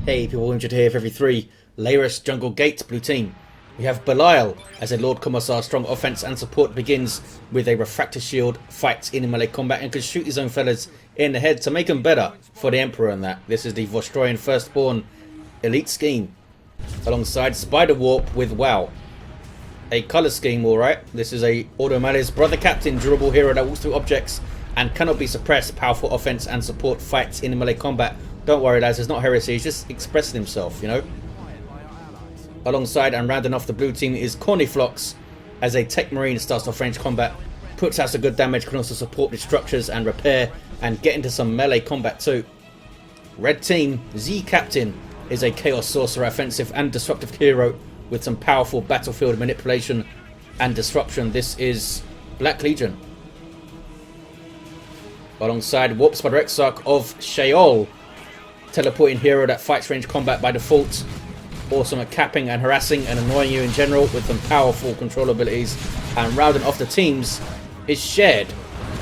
Hey people, injured here for every 3. Leyrus Jungle Gate, blue team. We have Belial as a Lord Commissar. Strong offense and support, begins with a refractor shield, fights in melee combat and can shoot his own fellas in the head to make them better for the Emperor and that. This is the Vostroyan Firstborn elite scheme. Alongside spyderwarp with WoW. A colour scheme, alright. This is a Ordo Malleus brother captain, durable hero that walks through objects and cannot be suppressed. Powerful offense and support, fights in melee combat. Don't worry lads, it's not heresy, he's just expressing himself, you know. Alongside and rounding off the blue team is Corniflox as a Techmarine, starts off range combat, puts out some good damage, can also support with structures and repair and get into some melee combat too. Red team, Z Captain is a Chaos Sorcerer, offensive and disruptive hero with some powerful battlefield manipulation and disruption. This is Black Legion. Alongside Warp Spider Exarch of Shaol, teleporting hero that fights range combat by default. Awesome at capping and harassing and annoying you in general with some powerful control abilities. And rounding off the teams is Shared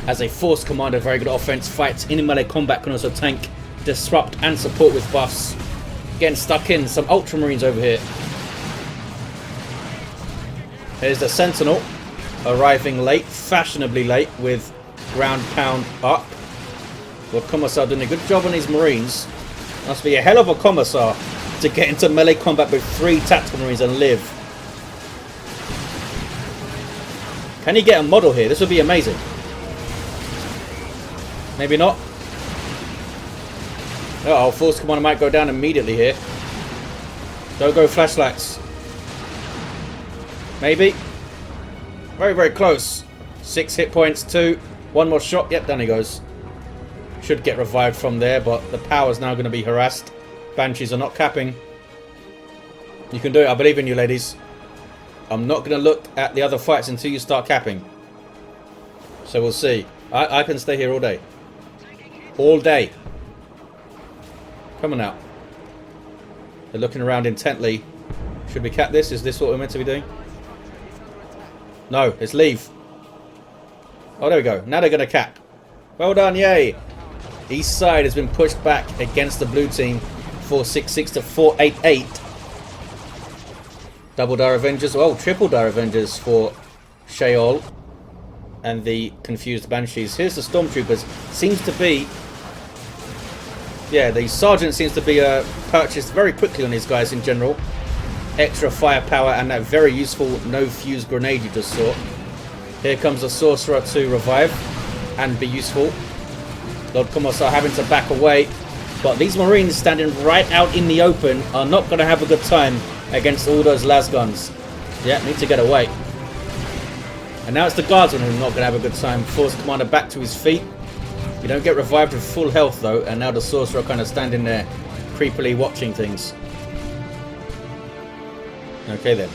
as a Force Commander, very good offense, fights in melee combat, can also tank, disrupt and support with buffs. Getting stuck in, some Ultramarines over here. Here's the Sentinel, arriving late, fashionably late, with ground pound up. Well, Commissar doing a good job on his Marines. Must be a hell of a Commissar to get into melee combat with 3 tactical Marines and live. Can he get a model here? This would be amazing. Maybe not. Uh-oh, Force Commander might go down immediately here. Don't go flashlights. Maybe. Very, very close. 6 hit points, 2. One more shot. Yep, down he goes. Should get revived from there, but the power's now going to be harassed. Banshees are not capping. You can do it. I believe in you, ladies. I'm not going to look at the other fights until you start capping. So we'll see. I can stay here all day. All day. Come on out. They're looking around intently. Should we cap this? Is this what we're meant to be doing? No, let's leave. Oh, there we go. Now they're going to cap. Well done, yay. East side has been pushed back against the blue team. 466 to 488. Double Dire Avengers. Oh, triple Dire Avengers for Shaol and the confused Banshees. Here's the Stormtroopers. Seems to be... yeah, the Sergeant seems to be purchased very quickly on these guys in general. Extra firepower and that very useful no-fuse grenade you just saw. Here comes the Sorcerer to revive and be useful. Lord Commissar having to back away. But these Marines standing right out in the open are not going to have a good time against all those las guns. Yeah, need to get away. And now it's the Guardsmen who are not going to have a good time. Force Commander back to his feet. You don't get revived with full health though. And now the Sorcerer kind of standing there creepily watching things. Okay then.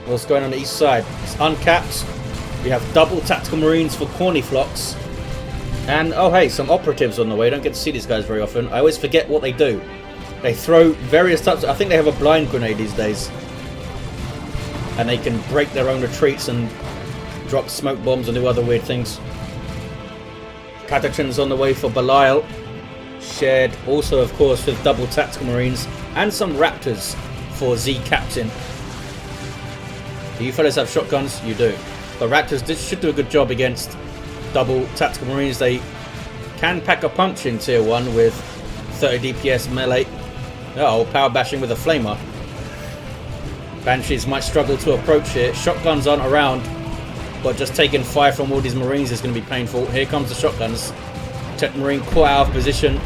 What's going on the east side? It's uncapped. We have double tactical Marines for Corniflox. And, oh hey, some operatives on the way. Don't get to see these guys very often. I always forget what they do. They throw various types of... I think they have a blind grenade these days. And they can break their own retreats and drop smoke bombs and do other weird things. Catachans on the way for Belial. Shared also, of course, with double tactical Marines. And some Raptors for Z Captain. Do you fellas have shotguns? You do. But Raptors should do a good job against double tactical Marines. They can pack a punch in tier 1 with 30 DPS melee. Oh, power bashing with a flamer. Banshees might struggle to approach here. Shotguns aren't around, but just taking fire from all these Marines is going to be painful. Here comes the shotguns. Techmarine caught out of position,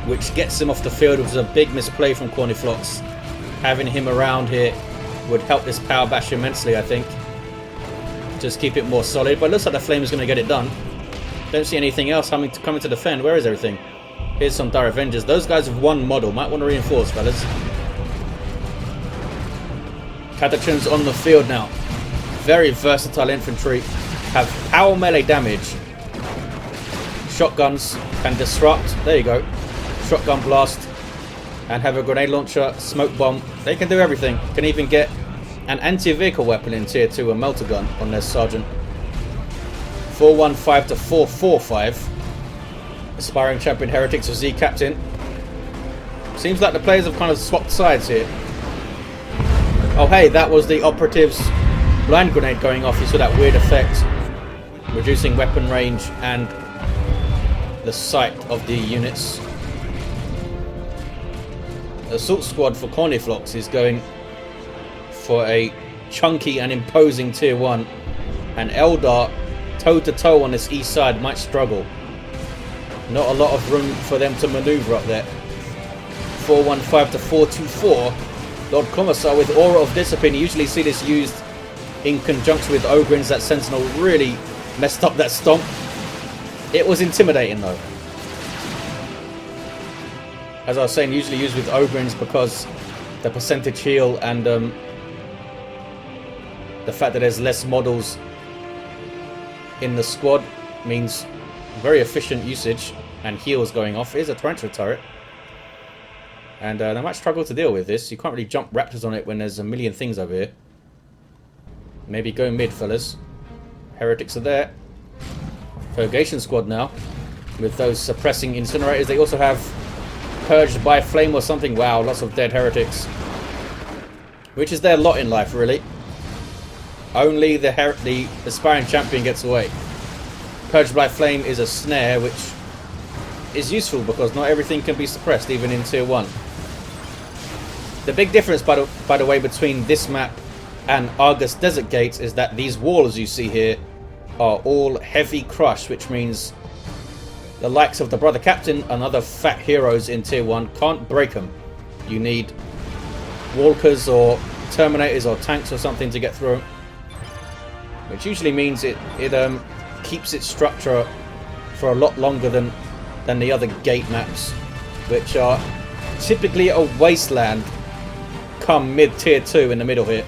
which gets him off the field, which is a big misplay from Corniflox. Having him around here would help this power bash immensely, I think. Just keep it more solid, but it looks like the flame is going to get it done. Don't see anything else coming to defend. Where is everything? Here's some Dire Avengers. Those guys have one model. Might want to reinforce, fellas. Catachans on the field now. Very versatile infantry. Have power melee damage. Shotguns can disrupt. There you go. Shotgun blast. And have a grenade launcher, smoke bomb. They can do everything. Can even get an anti-vehicle weapon in tier 2, a melter gun on their Sergeant. 415 to 445. Aspiring champion heretics of Z Captain. Seems like the players have kind of swapped sides here. Oh hey, that was the operative's blind grenade going off. You saw that weird effect, reducing weapon range and the sight of the units. Assault squad for Corniflox is going for a chunky and imposing tier 1, and Eldar toe to toe on this east side might struggle. Not a lot of room for them to maneuver up there. 415 to 424. Lord Commissar with Aura of Discipline. You usually see this used in conjunction with Ogryns. That Sentinel really messed up that stomp. It was intimidating though. As I was saying, usually used with Ogryns because the percentage heal and the fact that there's less models in the squad means very efficient usage and heals going off. Here's a torrential turret. And they might struggle to deal with this. You can't really jump raptors on it when there's a million things over here. Maybe go mid, fellas. Heretics are there. Purgation squad now. With those suppressing incinerators. They also have purged by flame or something. Wow, lots of dead heretics. Which is their lot in life, really. Only the aspiring champion gets away. Purged by flame is a snare, which is useful because not everything can be suppressed, even in tier 1. The big difference, by the way, between this map and Argus Desert Gates is that these walls you see here are all heavy crush, which means the likes of the Brother Captain and other fat heroes in tier 1 can't break them. You need walkers or terminators or tanks or something to get through, which usually means it keeps its structure for a lot longer than the other gate maps, which are typically a wasteland come mid tier 2 in the middle here.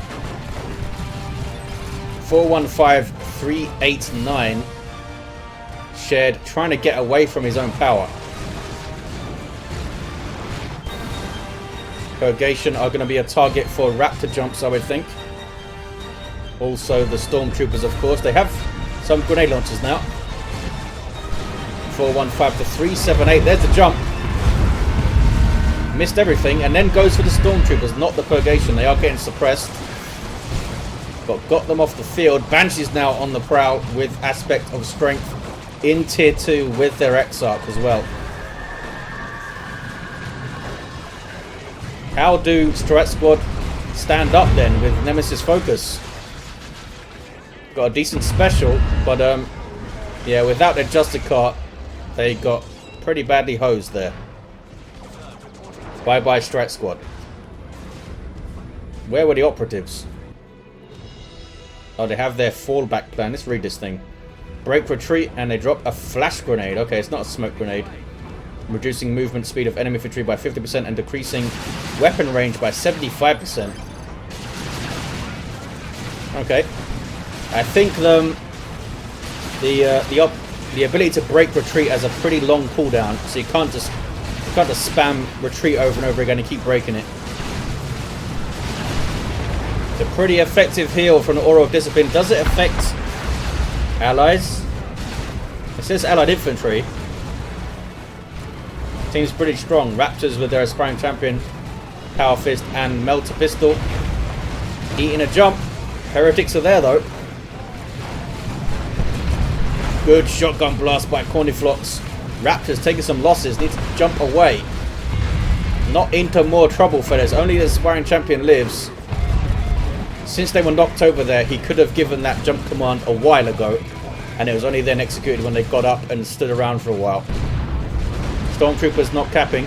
415389 shared, trying to get away from his own power. Purgation are going to be a target for raptor jumps, I would think. Also the stormtroopers, of course. They have some grenade launchers now. 415 to 378. There's the jump. Missed everything and then goes for the stormtroopers, not the purgation. They are getting suppressed. But got them off the field. Banshees now on the prowl with aspect of strength in tier 2 with their Exarch as well. How do Strat Squad stand up then with Nemesis Focus? Got a decent special, but yeah, without their Justicar, they got pretty badly hosed there. Bye bye Strat Squad. Where were the operatives? Oh, they have their fallback plan. Let's read this thing. Break retreat and they drop a flash grenade. Okay, it's not a smoke grenade. Reducing movement speed of enemy infantry by 50% and decreasing weapon range by 75%. Okay. I think the ability to break retreat has a pretty long cooldown, so you can't just spam retreat over and over again and keep breaking it. It's a pretty effective heal from the Aura of Discipline. Does it affect allies? It says allied infantry. Seems pretty strong. Raptors with their aspiring champion, Power Fist and Melter Pistol. Eating a jump. Heretics are there though. Good shotgun blast by Corniflox. Raptors taking some losses. Need to jump away. Not into more trouble, fellas. Only the aspiring champion lives. Since they were knocked over there, he could have given that jump command a while ago. And it was only then executed when they got up and stood around for a while. Stormtroopers not capping.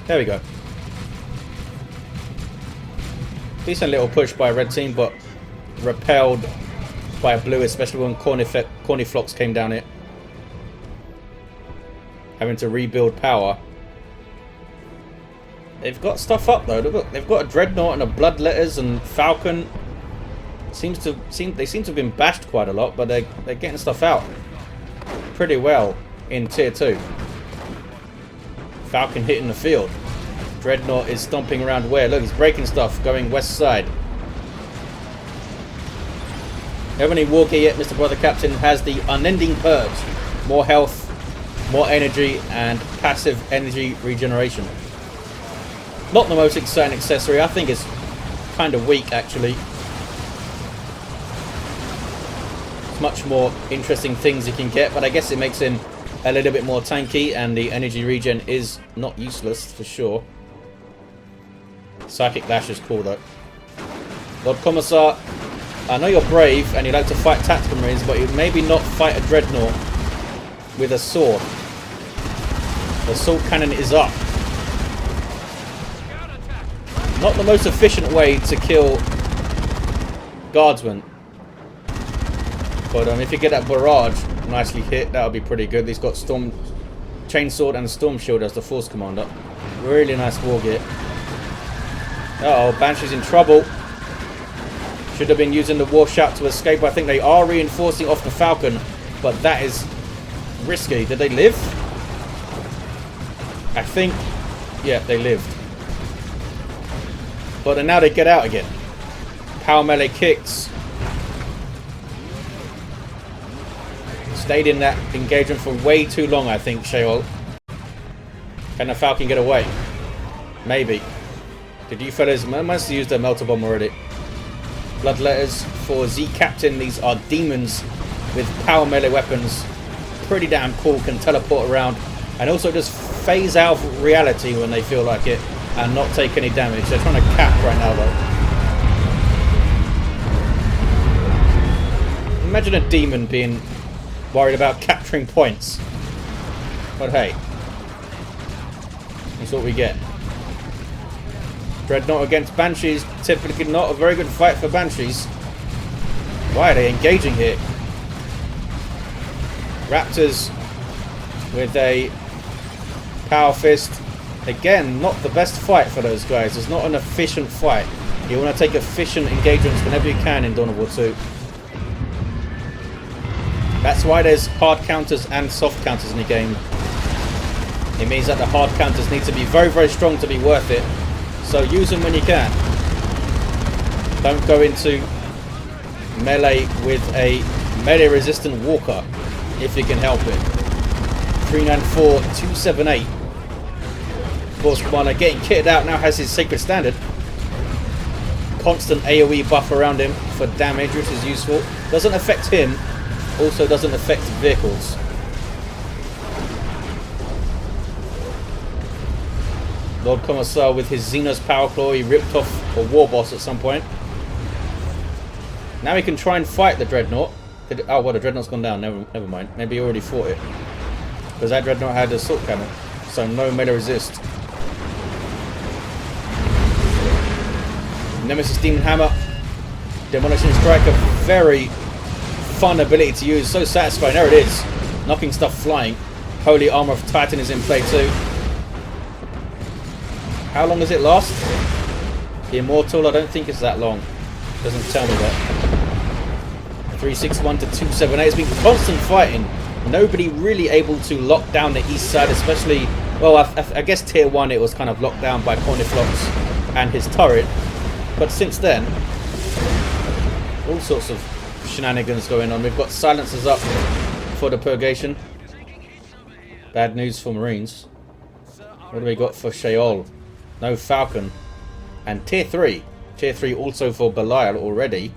There we go. Decent little push by a red team, but repelled by a blue, especially when Corniflox came down it. Having to rebuild power. They've got stuff up though. Look, they've got a Dreadnought and a Bloodletters and Falcon. They seem to have been bashed quite a lot, but they're getting stuff out pretty well in tier 2. Falcon hitting the field. Dreadnought is stomping around where? Look, he's breaking stuff, going west side. Have any war gear yet? Mr. Brother Captain has the Unending Purge. More health more energy and passive energy regeneration. Not the most exciting accessory. I think it's kind of weak, actually. It's much more interesting things you can get, but I guess it makes him a little bit more tanky, and the energy regen is not useless for sure. Psychic Lash is cool though. Lord Commissar, I know you're brave and you like to fight tactical marines, but you maybe not fight a dreadnought with a sword. The sword cannon is up. Not the most efficient way to kill guardsmen. But if you get that barrage nicely hit, that would be pretty good. He's got Storm Chainsword and Storm Shield as the Force Commander. Really nice war gear. Uh-oh, Banshee's in trouble. Should have been using the War Shout to escape. I think they are reinforcing off the Falcon, but that is risky. Did they live? I think, yeah, they lived. But then now they get out again. Power melee kicks. Stayed in that engagement for way too long, I think, Shaol. Can the Falcon get away? Maybe. Did you fellas... I must have used their Melter Bomb already. Bloodletters for Z-Captain. These are demons with power melee weapons. Pretty damn cool. Can teleport around. And also just phase out of reality when they feel like it. And not take any damage. They're trying to cap right now, though. Imagine a demon being worried about capturing points. But hey. That's what we get. Dreadnought against Banshees. Typically not a very good fight for Banshees. Why are they engaging here? Raptors with a Power Fist. Again, not the best fight for those guys. It's not an efficient fight. You want to take efficient engagements whenever you can in Dawn of War 2. That's why there's hard counters and soft counters in the game. It means that the hard counters need to be very, very strong to be worth it. So use them when you can. Don't go into melee with a melee resistant walker if you can help it. 394, 278. Force Commander getting kitted out now, has his Sacred Standard. Constant AoE buff around him for damage, which is useful. Doesn't affect him, also doesn't affect vehicles. Lord Commissar with his Xenos Power Claw. He ripped off a war boss at some point. Now he can try and fight the Dreadnought. Oh, well, the Dreadnought's gone down. Never mind. Maybe he already fought it. Because that Dreadnought had a Assault Cannon. So no melee resist. Nemesis Demon Hammer. Demolition Strike. A very fun ability to use. So satisfying. There it is. Knocking stuff flying. Holy Armor of Titan is in play too. How long does it last? The Immortal, I don't think it's that long. Doesn't tell me that. 361 to 278. It's been constant fighting. Nobody really able to lock down the east side, especially... Well, I guess tier 1 it was kind of locked down by Corniflox and his turret. But since then, all sorts of shenanigans going on. We've got silencers up for the Purgation. Bad news for Marines. What do we got for Shaol? No Falcon. And tier 3. Tier 3 also for Belial already.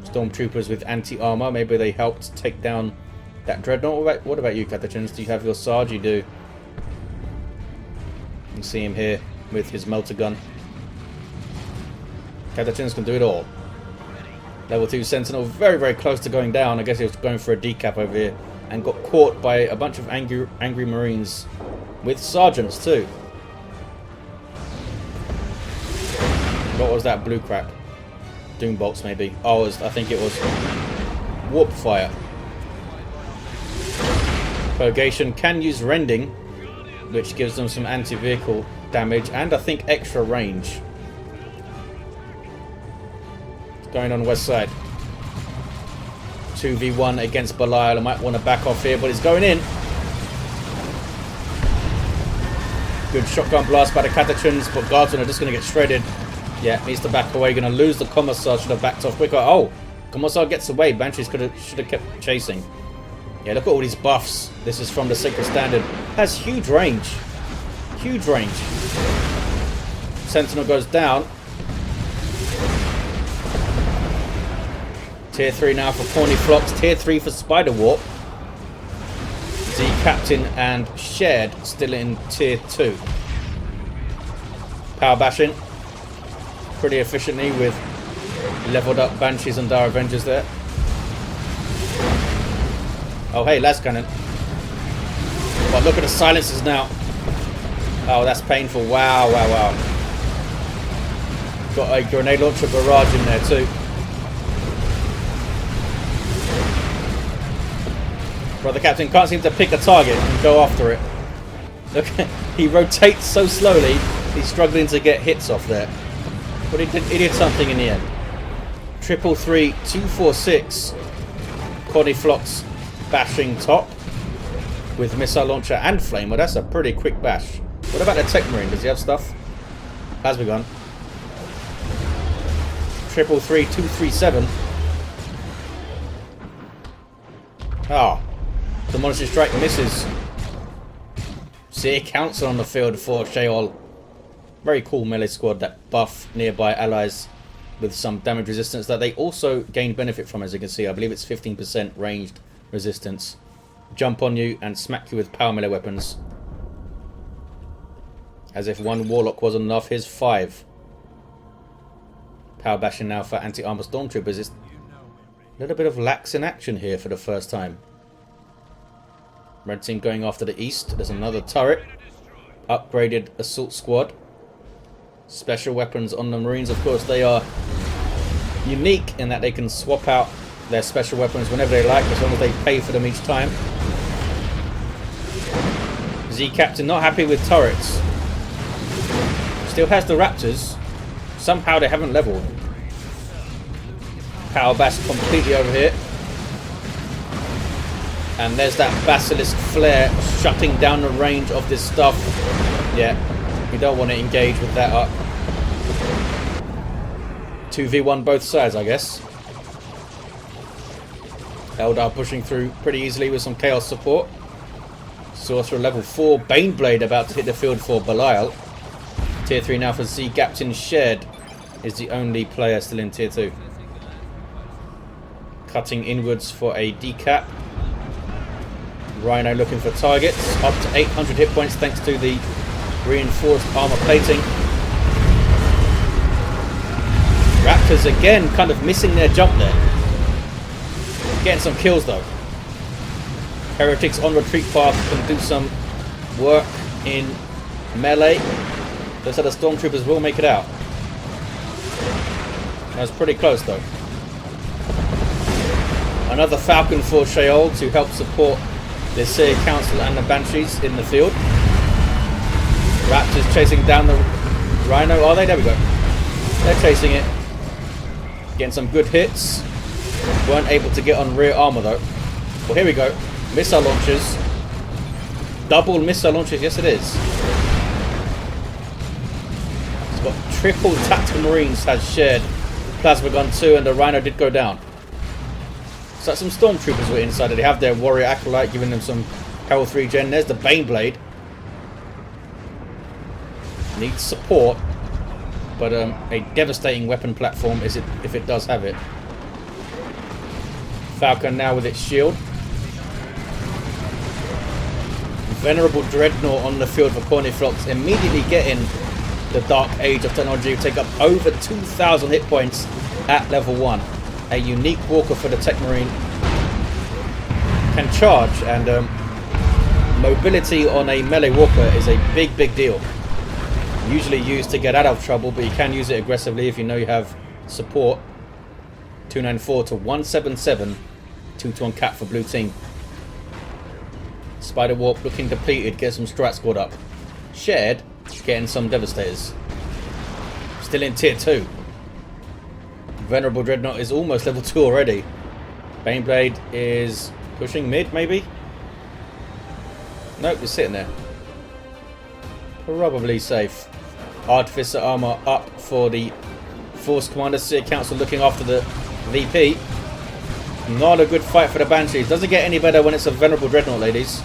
Stormtroopers with anti-armor. Maybe they helped take down that Dreadnought. What about you, Catachans? Do you have your Sarge? You do. You can see him here with his melter gun. Catachans can do it all. Level 2 Sentinel. Very, very close to going down. I guess he was going for a decap over here. And got caught by a bunch of angry Marines. With Sergeants too. What was that blue crap? Doom bolts maybe. Oh, I think it was Warp Fire. Purgation can use Rending, which gives them some anti-vehicle damage and I think extra range. Going on west side. 2v1 against Belial. I might want to back off here, but he's going in. Good shotgun blast by the Catachans, but Guardsmen are just going to get shredded. Yeah, needs to back away. Going to lose the Commissar. Should have backed off quicker. Oh, Commissar gets away. Banshees should have kept chasing. Yeah, look at all these buffs. This is from the Sacred Standard. Has huge range. Huge range. Sentinel goes down. Tier 3 now for Corniflox. Tier 3 for Spiderwarp. The Captain and Shared still in Tier 2. Power bashing. Pretty efficiently with leveled up Banshees and Dire Avengers there. Oh hey, las cannon. But look at the silences now. Oh, that's painful. Wow, wow, wow. Got a grenade launcher barrage in there too. Brother Captain can't seem to pick a target and go after it. Look, he rotates so slowly, he's struggling to get hits off there. But he did something in the end. 333, 246. Corniflox bashing top with missile launcher and flamer. That's a pretty quick bash. What about the Techmarine? Does he have stuff? Has begun. 333, 237. Ah, the monster strike misses. See a council on the field for Shaol. Very cool melee squad that buff nearby allies with some damage resistance that they also gain benefit from, as you can see. I believe it's 15% ranged resistance. Jump on you and smack you with power melee weapons. As if one warlock wasn't enough, here's 5. Power bashing now for anti-armor stormtroopers. It's a little bit of lax in action here for the first time. Red team going after the east. There's another turret. Upgraded assault squad. Special weapons on the Marines, of course, they are unique in that they can swap out their special weapons whenever they like, as long as they pay for them each time. Z Captain not happy with turrets. Still has the Raptors. Somehow they haven't leveled. Power bash completely over here. And there's that Basilisk flare shutting down the range of this stuff. Yeah, you don't want to engage with that up. 2v1 both sides, I guess. Eldar pushing through pretty easily with some chaos support. Sorcerer level 4. Baneblade about to hit the field for Belial. Tier 3 now for Z Captain Shared is the only player still in Tier 2. Cutting inwards for a decap. Rhino looking for targets. Up to 800 hit points thanks to the reinforced armor plating. Raptors again kind of missing their jump there. Getting some kills though. Heretics on retreat path can do some work in melee. Looks like the stormtroopers will make it out. That's pretty close though. Another Falcon for Shaol to help support the Seer Council and the Banshees in the field. Raptors chasing down the Rhino. Are they? There we go. They're chasing it. Getting some good hits. Weren't able to get on rear armor though. Well, here we go. Missile launchers. Double missile launchers. Yes, it is. It's got triple tactical Marines has shared. Plasma gun 2 and the Rhino did go down. So some stormtroopers were inside. They have their warrior acolyte giving them some Hell 3 gen. There's the Baneblade. Needs support, but a devastating weapon platform is it if it does have it. Falcon now with its shield. Venerable Dreadnought on the field for Corniflox, immediately getting the Dark Age of technology. Take up over 2,000 hit points at level 1. A unique walker for the Techmarine. Can charge, and mobility on a melee walker is a big deal. Usually used to get out of trouble, but you can use it aggressively if you know you have support. 294 to 177. 2-to-1 cap for blue team. Spiderwarp looking depleted, get some strat squad up. Shared, getting some devastators. Still in tier 2. Venerable Dreadnought is almost level 2 already. Baneblade is pushing mid, maybe? Nope, it's sitting there. Probably safe. Artificer armor up for the Force Commander. Seer Council looking after the VP. Not a good fight for the Banshees. Doesn't get any better when it's a Venerable Dreadnought, ladies.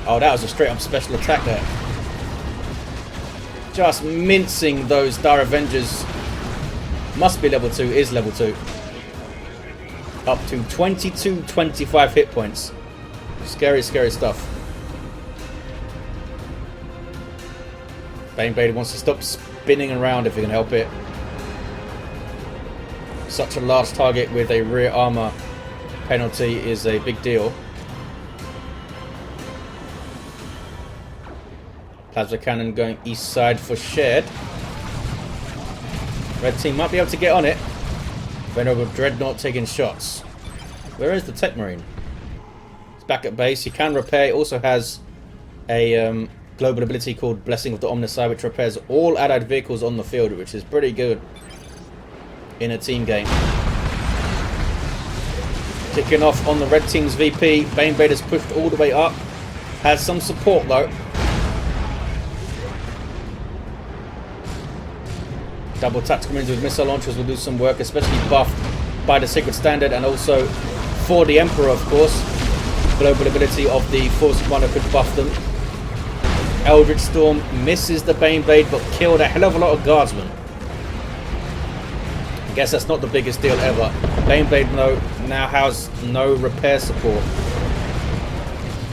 Oh, that was a straight up special attack there. Just mincing those Dire Avengers. Must be level 2, is level 2. Up to 22-25 hit points. Scary, scary stuff. Baneblade wants to stop spinning around if he can help it. Such a large target with a rear armor penalty is a big deal. Plasma cannon going east side for shared. Red team might be able to get on it. Venerable Dreadnought taking shots. Where is the Techmarine? It's back at base. He can repair. He also has a global ability called Blessing of the Omnissiah, which repairs all allied vehicles on the field, which is pretty good in a team game. Kicking off on the red team's VP. Baneblade is pushed all the way up. Has some support though. Double tactical marines with missile launchers will do some work, especially buffed by the Sacred Standard, and also for the Emperor, of course. Global ability of the Force Commander could buff them. Eldritch Storm misses the Baneblade, but killed a hell of a lot of guardsmen. I guess that's not the biggest deal ever. Baneblade now has no repair support.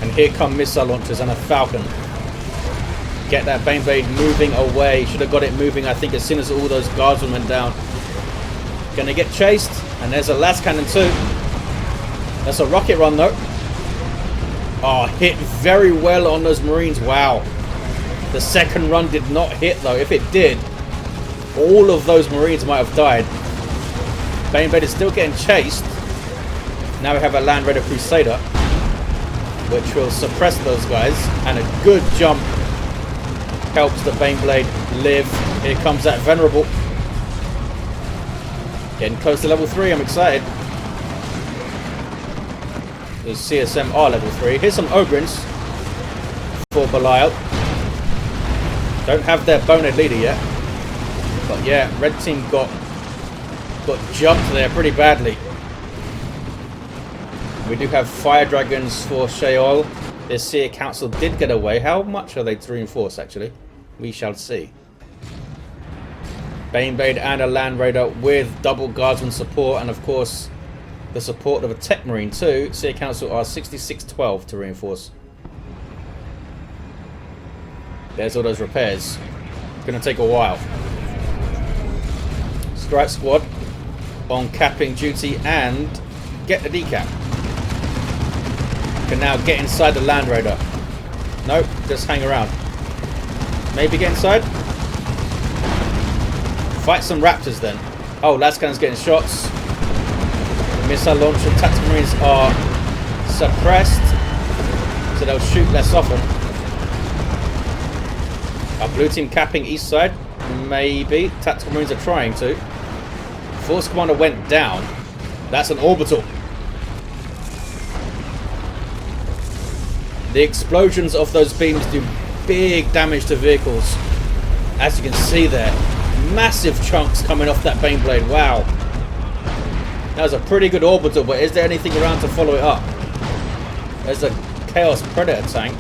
And here come missile launchers and a Falcon. Get that Baneblade moving away. Should have got it moving, I think, as soon as all those guardsmen went down. Gonna get chased. And there's a las cannon too. That's a rocket run though. Oh, hit very well on those Marines. Wow. The second run did not hit though. If it did, all of those Marines might have died. Baneblade is still getting chased. Now we have a Land Raider Crusader, which will suppress those guys. And a good jump helps the Baneblade live. Here comes that Venerable. Getting close to level 3, I'm excited. The CSM are level 3. Here's some Ogrins for Belial. Don't have their bonehead leader yet. But yeah, red team got jumped there pretty badly. We do have fire dragons for Shaol. The Seer Council did get away. How much are they to reinforce actually? We shall see. Baneblade and a Land Raider with double guardsman support, and of course the support of a Techmarine too. Seer Council are 66-12 to reinforce. There's all those repairs. It's going to take a while. Strike Squad on capping duty and get the decap. Can now get inside the Land Raider. Nope, just hang around. Maybe get inside. Fight some Raptors then. Oh, Lascannon's getting shots. Missile launcher tactical marines are suppressed, so they'll shoot less often. Our blue team capping east side. Maybe. Tactical marines are trying to. Force Commander went down. That's an orbital. The explosions of those beams do big damage to vehicles. As you can see there. Massive chunks coming off that Baneblade. Wow. That was a pretty good orbital, but is there anything around to follow it up? There's a Chaos Predator tank.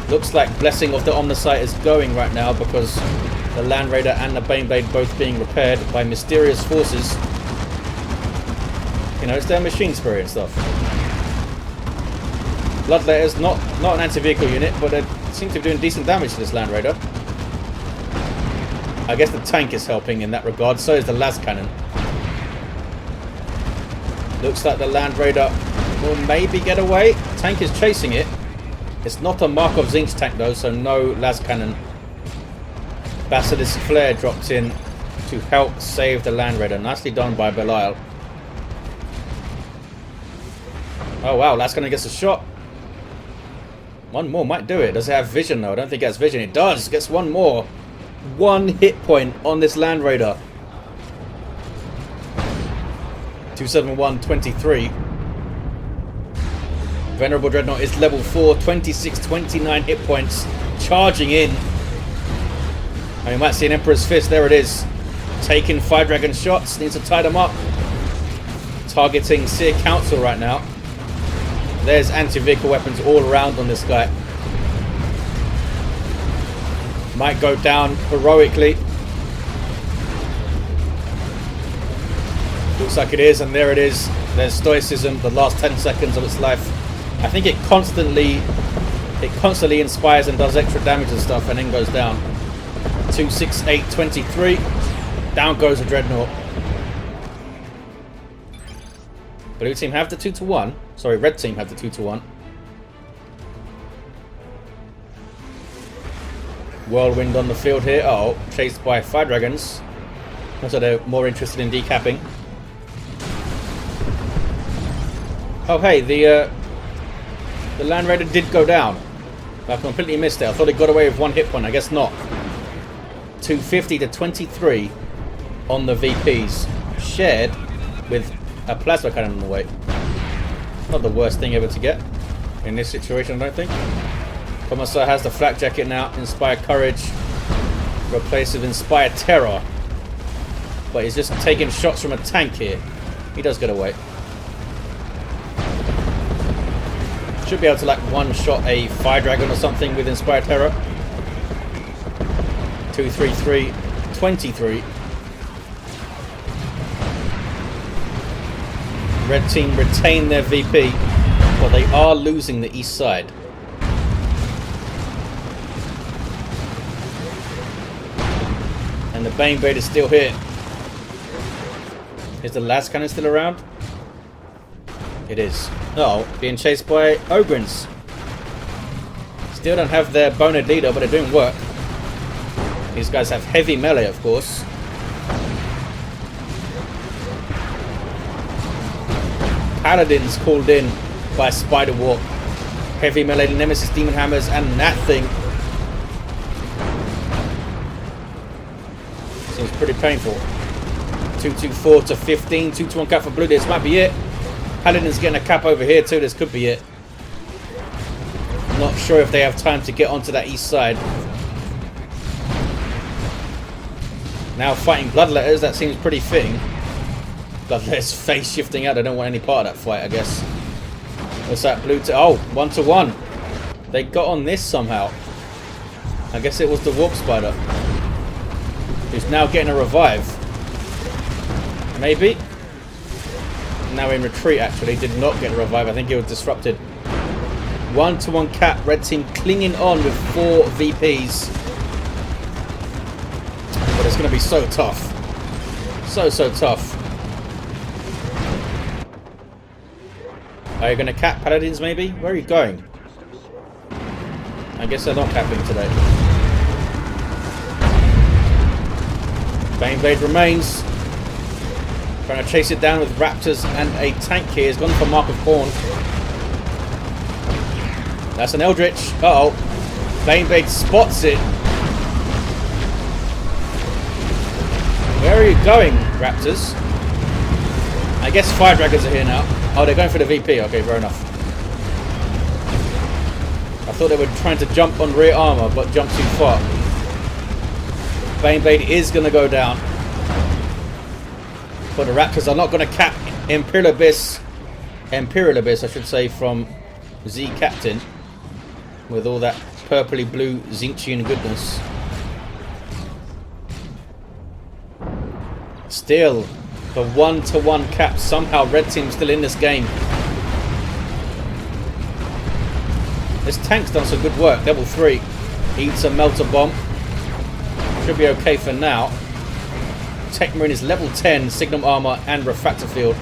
Looks like Blessing of the Omnissiah is going right now because the Land Raider and the Baneblade both being repaired by mysterious forces. You know, it's their machine spirit and stuff. Bloodletter's not an anti-vehicle unit, but they seem to be doing decent damage to this Land Raider. I guess the tank is helping in that regard, so is the las cannon. Looks like the Land Raider will maybe get away. Tank is chasing it. It's not a Markov Zinch tank though, so no las cannon. Basilisk Flare dropped in to help save the Land Raider. Nicely done by Belial. Oh wow, las cannon gets a shot. One more might do it. Does it have vision though? I don't think it has vision. It does. Gets one more. One hit point on this Land Raider. 271-23. Venerable Dreadnought is level 4, 26-29 hit points. Charging in. And you might see an Emperor's Fist. There it is. Taking Fire Dragon shots. Needs to tie them up. Targeting Seer Council right now. There's anti-vehicle weapons all around on this guy. Might go down heroically. Looks like it is, and there it is. There's Stoicism, the last 10 seconds of its life. I think it constantly inspires and does extra damage and stuff, and then goes down. 2, 6, 8, 23. Down goes the Dreadnought. Blue team have the 2-1. Sorry, red team have the 2-1. Whirlwind on the field here. Oh, chased by Fire Dragons. Also, they're more interested in decapping. Oh, hey, the Land Raider did go down. I completely missed it. I thought it got away with 1 hit point. I guess not. 250 to 23 on the VPs. Shared with a plasma cannon on the way. Not the worst thing ever to get in this situation, I don't think. Commissar has the flak jacket now. Inspire Courage. Replaced with Inspire Terror. But he's just taking shots from a tank here. He does get away. Should be able to like one-shot a Fire Dragon or something with Inspire Terror. 2, 3, 3, 23. Red team retain their VP, but they are losing the east side. And the Bane Blade is still here. Is the last cannon still around? It is. Oh, being chased by Ogrins. Still don't have their bonehead leader, but they're doing work. These guys have heavy melee, of course. Paladins called in by spyderwarp. Heavy melee Nemesis Demon Hammers and that thing. Seems pretty painful. 224 to 15. 2-1 cap for blue. This might be it. Paladin's getting a cap over here too. This could be it. Not sure if they have time to get onto that east side. Now fighting Bloodletters. That seems pretty fitting. Bloodletter's face shifting out. I don't want any part of that fight, I guess. What's that blue? Oh, 1-1. They got on this somehow. I guess it was the Warp Spider. Who's now getting a revive. Maybe. Now in retreat, actually. Did not get a revive. I think he was disrupted. 1-1 cap. Red team clinging on with 4 VPs. But it's going to be so tough. So tough. Are you going to cap Paladins, maybe? Where are you going? I guess they're not capping today. Bane Blade remains. Trying to chase it down with Raptors and a tank here. He's gone for Mark of Corn. That's an Eldritch. Uh-oh. Bane Blade spots it. Where are you going, Raptors? I guess Fire Dragons are here now. Oh, they're going for the VP. Okay, fair enough. I thought they were trying to jump on rear armor, but jumped too far. Bane Blade is going to go down. But the Raptors are not going to cap Imperial Abyss, I should say, from Z Captain. With all that purpley blue Zinchian goodness. Still, the 1-1 cap. Somehow red team's still in this game. This tank's done some good work. Level 3. Eats a melter bomb. Should be okay for now. Techmarine is level 10, Signum Armor and Refractor Field.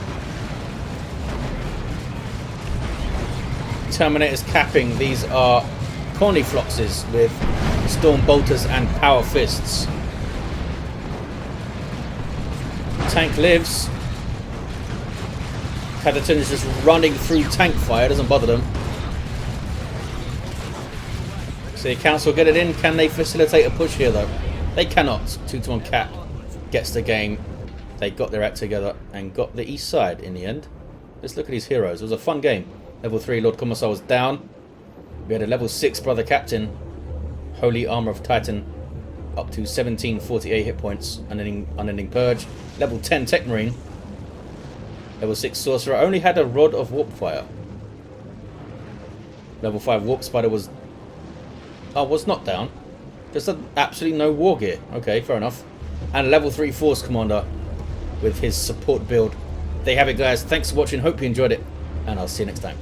Terminators capping. These are Cornifloxes with Storm Bolters and Power Fists. Tank lives. Cataton is just running through tank fire. Doesn't bother them. So the council get it in. Can they facilitate a push here though? They cannot. 2-1 cap gets the game. They got their act together and got the east side in the end. Let's look at these heroes. It was a fun game. Level 3 Lord Commissar was down. We had a level 6 Brother Captain. Holy Armor of Titan. up to 1748 hit points, unending purge. Level 10 Techmarine. Level 6 Sorcerer. Only had a Rod of Warp Fire. Level 5 Warp Spider was not down. Just absolutely no war gear. Okay, fair enough. And level 3 Force Commander with his support build. There you have it, guys. Thanks for watching. Hope you enjoyed it. And I'll see you next time.